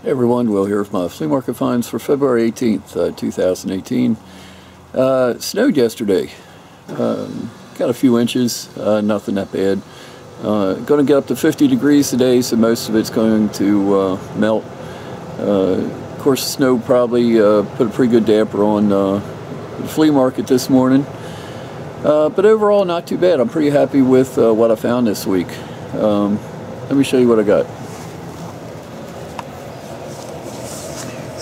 Hey everyone, Will here with my flea market finds for February 18th, 2018. Snowed yesterday. Got a few inches, nothing that bad. Going to get up to 50 degrees today, so most of it's going to melt. Of course, the snow probably put a pretty good damper on the flea market this morning. But overall, not too bad. I'm pretty happy with what I found this week. Let me show you what I got.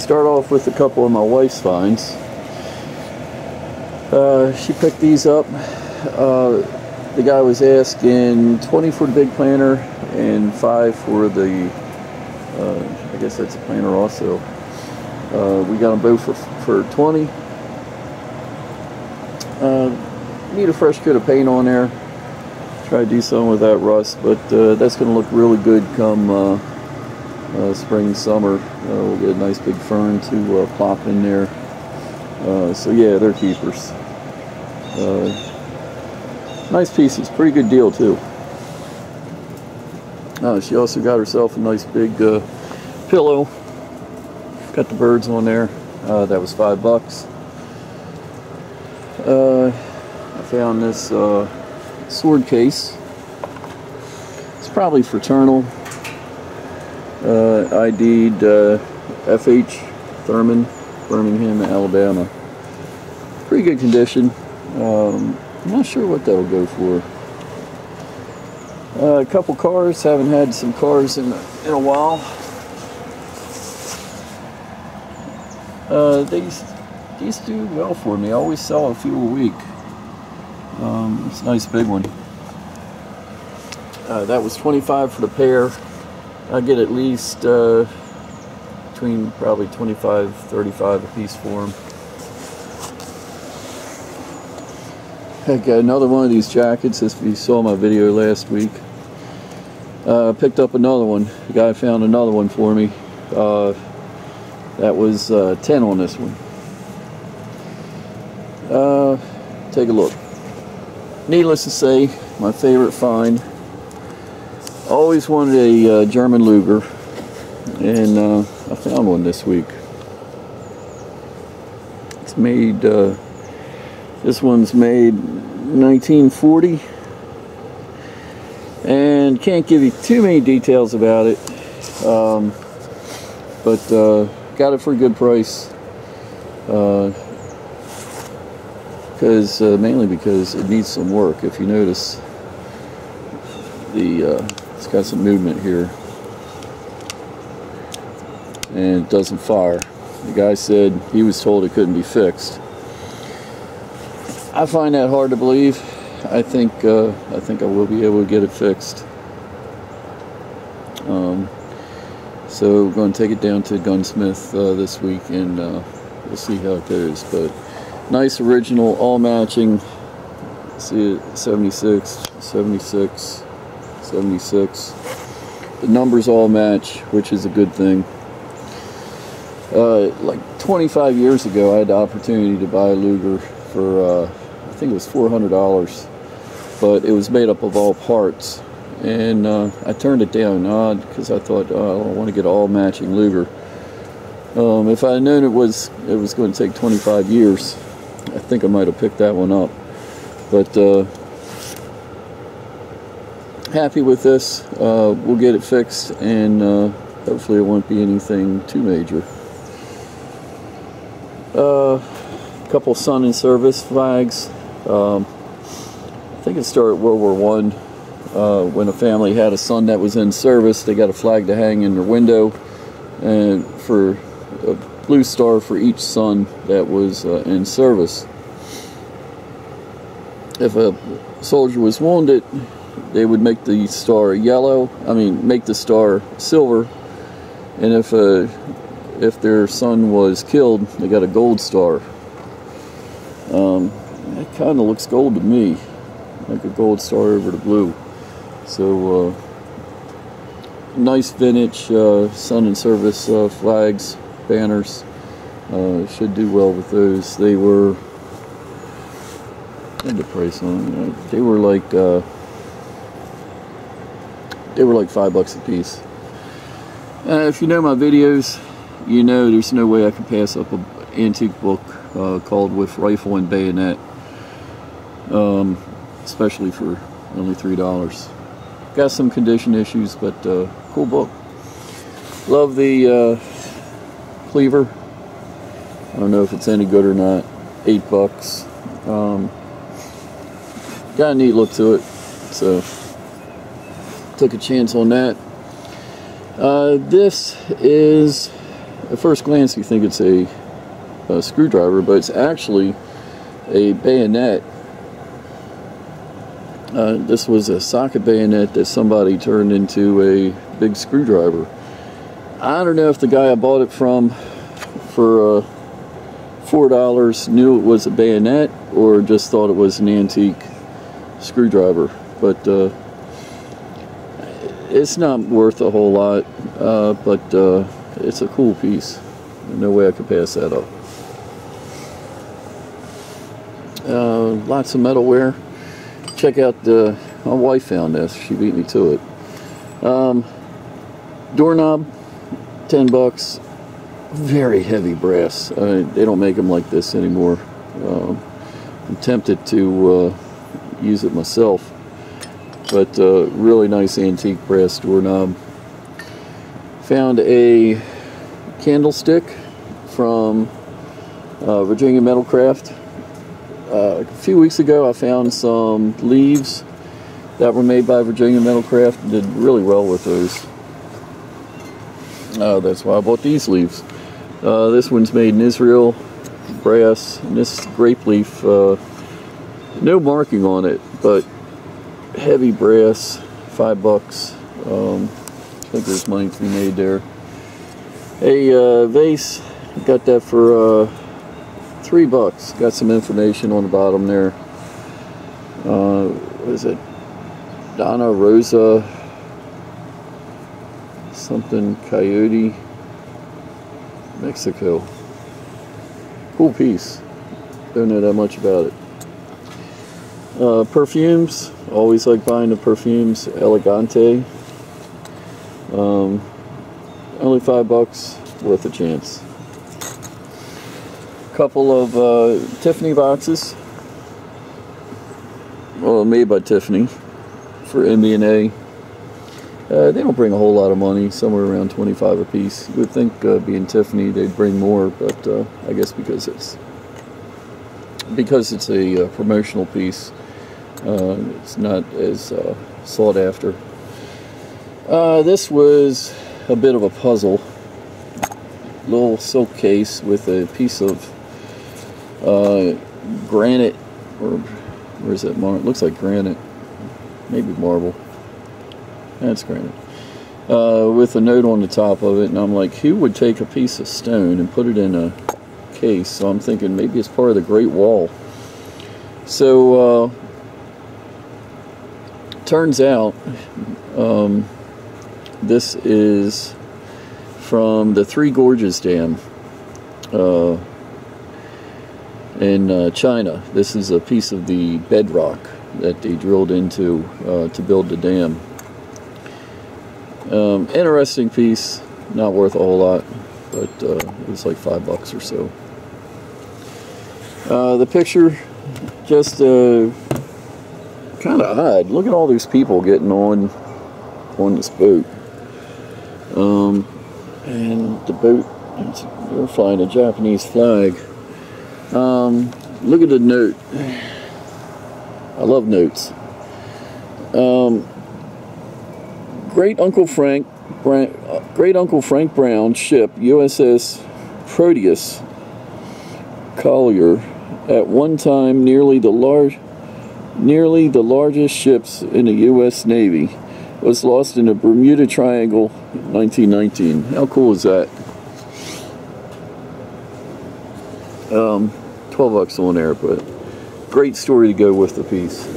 Start off with a couple of my wife's finds. She picked these up. The guy was asking 20 for the big planter and 5 for the, I guess that's a planter also. We got them both for 20. Need a fresh coat of paint on there. Try to do something with that rust, but that's going to look really good come spring, summer. We'll get a nice big fern to plop in there. So yeah, they're keepers. Nice pieces, pretty good deal too. She also got herself a nice big pillow. Got the birds on there. That was $5. I found this sword case. It's probably fraternal. ID'd FH Thurman, Birmingham, Alabama. Pretty good condition. I'm not sure what that'll go for. A couple cars. Haven't had some cars in a while. These do well for me. I always sell a few a week. It's a nice big one. That was $25 for the pair. I get at least between probably $25, $35 a piece for them. I got another one of these jackets. If you saw my video last week, picked up another one. The guy found another one for me. That was 10 on this one. Take a look. Needless to say, my favorite find. Always wanted a German Luger, and I found one this week. It's made, this one's made 1940, and can't give you too many details about it, but got it for a good price, mainly because it needs some work. If you notice, it's got some movement here, and it doesn't fire. The guy said he was told it couldn't be fixed. I find that hard to believe. I think I will be able to get it fixed. So we're going to take it down to Gunsmith this week, and we'll see how it goes. But nice original, all matching. See it, 76, 76. 76. The numbers all match, which is a good thing. Like 25 years ago, I had the opportunity to buy a Luger for I think it was $400, but it was made up of all parts, and I turned it down because I thought, oh, I want to get an all matching Luger. If I had known it was going to take 25 years, I think I might have picked that one up. But happy with this. We'll get it fixed, and hopefully it won't be anything too major. A couple son in service flags. I think it started World War I. When a family had a son that was in service, they got a flag to hang in their window, and for a blue star for each son that was in service. If a soldier was wounded, they would make the star make the star silver, and if their son was killed, they got a gold star. It kind of looks gold to me, like a gold star over the blue. So nice vintage son in service flags, banners. Should do well with those. They were, I had the price on them. They were like $5 a piece. If you know my videos, you know there's no way I could pass up an antique book called With Rifle and Bayonet, especially for only $3. Got some condition issues, but cool book. Love the cleaver. I don't know if it's any good or not. $8. Got a neat look to it, so took a chance on that. This is, at first glance you think it's a screwdriver, but it's actually a bayonet. This was a socket bayonet that somebody turned into a big screwdriver. I don't know if the guy I bought it from for $4 knew it was a bayonet or just thought it was an antique screwdriver, but it's not worth a whole lot, but it's a cool piece. No way I could pass that up. Lots of metalware. Check out my wife found this. She beat me to it. Doorknob, $10. Very heavy brass. They don't make them like this anymore. I'm tempted to use it myself, but really nice antique brass doorknob. Found a candlestick from Virginia Metalcraft. A few weeks ago I found some leaves that were made by Virginia Metalcraft. Did really well with those. That's why I bought these leaves. This one's made in Israel, brass, and this grape leaf, no marking on it, but heavy brass, $5. I think there's money to be made there. A vase, got that for $3. Got some information on the bottom there. What is it? Donna Rosa something Coyote, Mexico. Cool piece. Don't know that much about it. Perfumes. Always like buying the perfumes. Elegante. Only $5. Worth a chance. Couple of Tiffany boxes. Well, made by Tiffany for MB&A. They don't bring a whole lot of money, somewhere around $25 a piece. You would think being Tiffany they'd bring more, but I guess because it's a promotional piece, it's not as sought after. This was a bit of a puzzle. Little silk case with a piece of granite, or where is that? It looks like granite, maybe marble. That's granite. With a note on the top of it, and I'm like, who would take a piece of stone and put it in a case? So I'm thinking maybe it's part of the Great Wall. So turns out this is from the Three Gorges Dam in China. This is a piece of the bedrock that they drilled into to build the dam. Interesting piece, not worth a whole lot, but it was like $5 or so. The picture, just kind of odd. Look at all these people getting on this boat. And the boat, they're flying a Japanese flag. Look at the note. I love notes. Great Uncle Frank Brown ship USS Proteus Collier, at one time nearly the largest ships in the U.S. Navy, was lost in the Bermuda Triangle in 1919. How cool is that? $12 on there, but great story to go with the piece.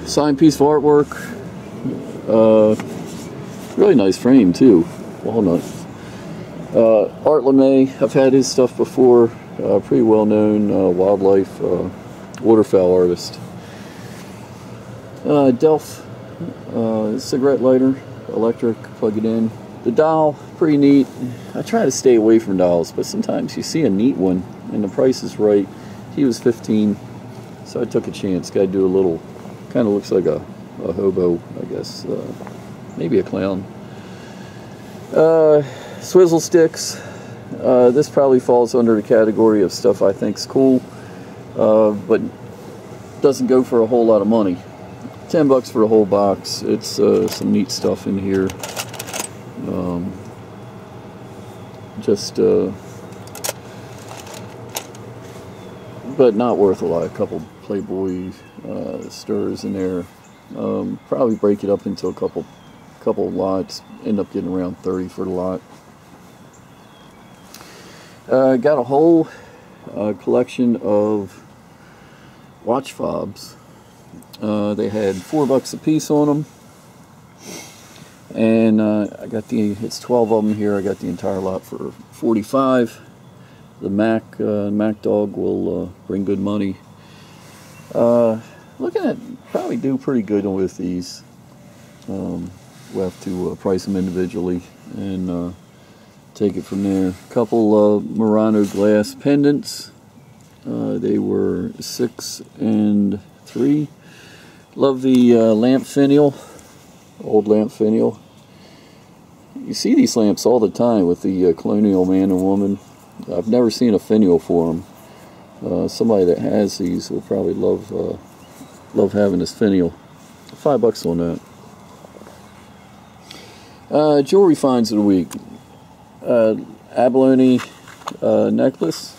Signed piece of artwork. Really nice frame too. Walnut. Art LeMay. I've had his stuff before. Pretty well known wildlife waterfowl artist. Delft cigarette lighter. electric, plug it in. The dial, pretty neat. I try to stay away from dials, but sometimes you see a neat one and the price is right. He was 15, so I took a chance. Guy do a little, kind of looks like a hobo, I guess. Maybe a clown. Swizzle sticks. This probably falls under the category of stuff I think's cool, but doesn't go for a whole lot of money. $10 for the whole box. It's some neat stuff in here. But not worth a lot. A couple Playboy stirs in there. Probably break it up into a couple lots. End up getting around 30 for the lot. Got a whole collection of watch fobs. They had $4 a piece on them, and I got it's 12 of them here. I got the entire lot for $45. The Mac Dog will bring good money. Looking at probably do pretty good with these. We'll have to price them individually and take it from there. A couple Murano glass pendants. They were $6 and $3. Love the lamp finial, old lamp finial. You see these lamps all the time with the colonial man and woman. I've never seen a finial for them. Somebody that has these will probably love having this finial. $5 on that. Jewelry finds of the week. Abalone necklace.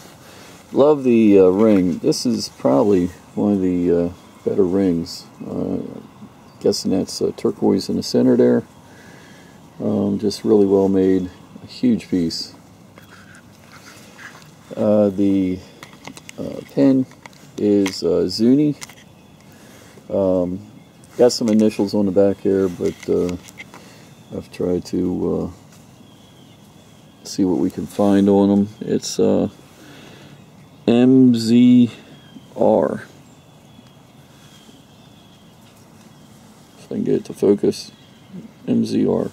Love the ring. This is probably one of the better rings. Guessing that's turquoise in the center there. Just really well made. A huge piece. The pen is Zuni. Got some initials on the back here, but I've tried to see what we can find on them. It's MZR. If I can get it to focus. MZR.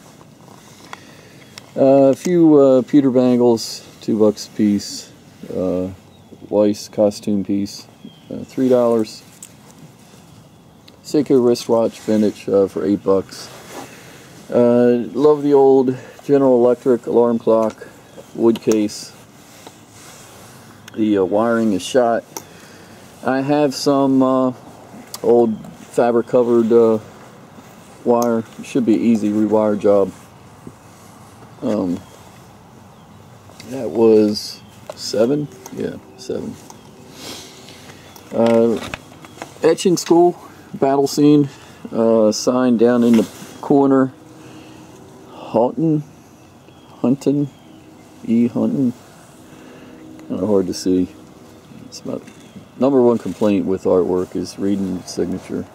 A few pewter bangles, $2 a piece. Weiss costume piece, $3. Seiko wristwatch vintage for $8. Love the old General Electric alarm clock, wood case. The wiring is shot. I have some old fabric covered wire. It should be an easy rewire job. That was $7. Yeah, $7. Etching school, battle scene, sign down in the corner. Huntin, Huntin. Kind of hard to see. It's about #1 complaint with artwork is reading the signature.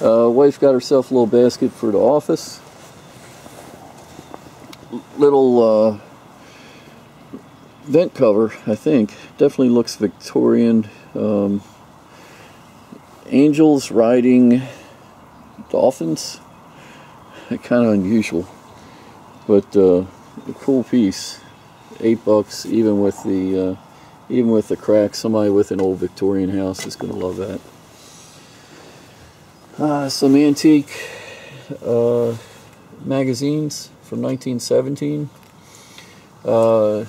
Wife got herself a little basket for the office. Little vent cover, I think. Definitely looks Victorian. Angels riding dolphins. Kind of unusual, but a cool piece. $8, even with the crack. Somebody with an old Victorian house is going to love that. Some antique magazines from 1917. The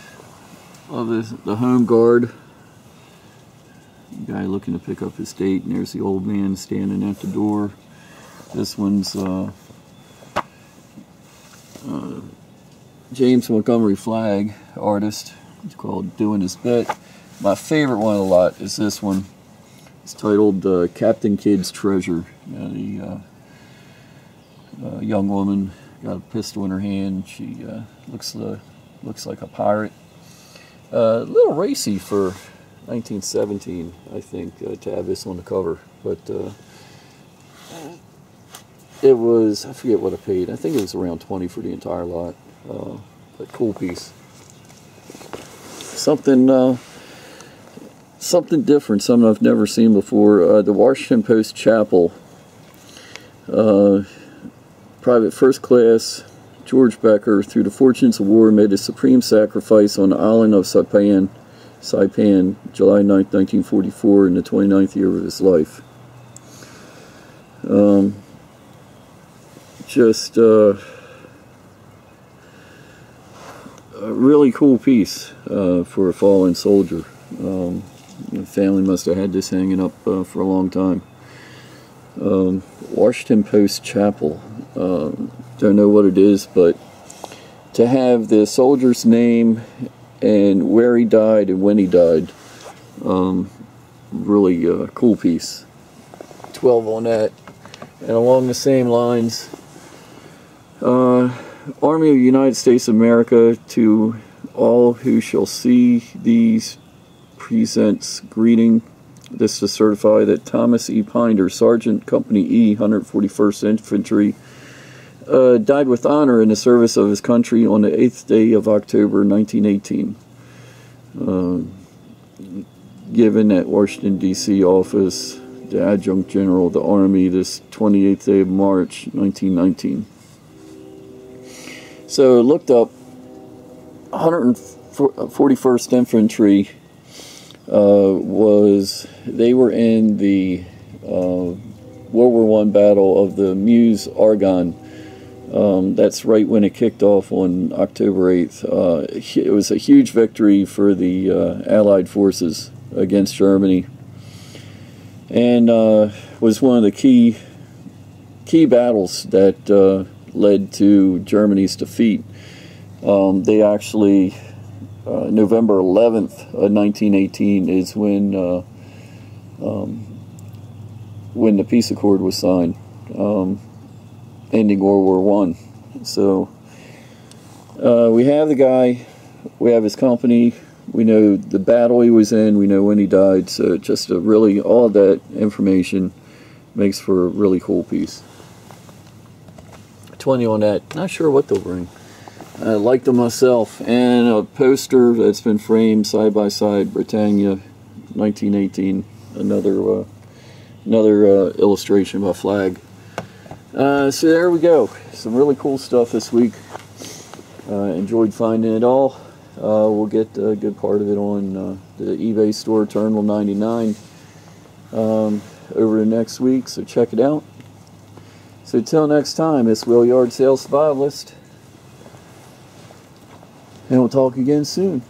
Home Guard. Guy looking to pick up his date, and there's the old man standing at the door. This one's James Montgomery Flagg, artist. It's called Doing His Bit. My favorite one of the lot is this one. It's titled Captain Kidd's Treasure. The young woman got a pistol in her hand. She looks like a pirate. A little racy for 1917, I think, to have this on the cover. But it was, I forget what I paid. I think it was around $20 for the entire lot. But cool piece. Something different, something I've never seen before. The Washington Post Chapel. Private First Class George Becker, through the fortunes of war, made a supreme sacrifice on the island of Saipan, July 9th, 1944, in the 29th year of his life. Just a really cool piece for a fallen soldier. The family must have had this hanging up for a long time. Washington Post Chapel. Don't know what it is, but to have the soldier's name and where he died and when he died, really cool piece. 12 on that. And along the same lines, Army of the United States of America, to all who shall see these presents greeting. This to certify that Thomas E. Pinder, Sergeant Company E, 141st Infantry, died with honor in the service of his country on the 8th day of October, 1918. Given at Washington, D.C. office, the Adjutant General of the Army, this 28th day of March, 1919. So looked up 141st Infantry. They were in the World War I battle of the Meuse Argonne. That's right when it kicked off on October 8th. It was a huge victory for the Allied forces against Germany, and was one of the key battles that led to Germany's defeat. They actually, November 11th of 1918 is when the peace accord was signed, ending World War I. So we have the guy, we have his company, we know the battle he was in, we know when he died. So just all of that information makes for a really cool piece. 20 on that. Not sure what they'll bring. I like them myself. And a poster that's been framed side by side, Britannia, 1918. Another illustration of a flag. So there we go. Some really cool stuff this week. Enjoyed finding it all. We'll get a good part of it on the eBay store, Terminal 99, over the next week. So check it out. So till next time, it's Will Yard Sales Survivalist, and we'll talk again soon.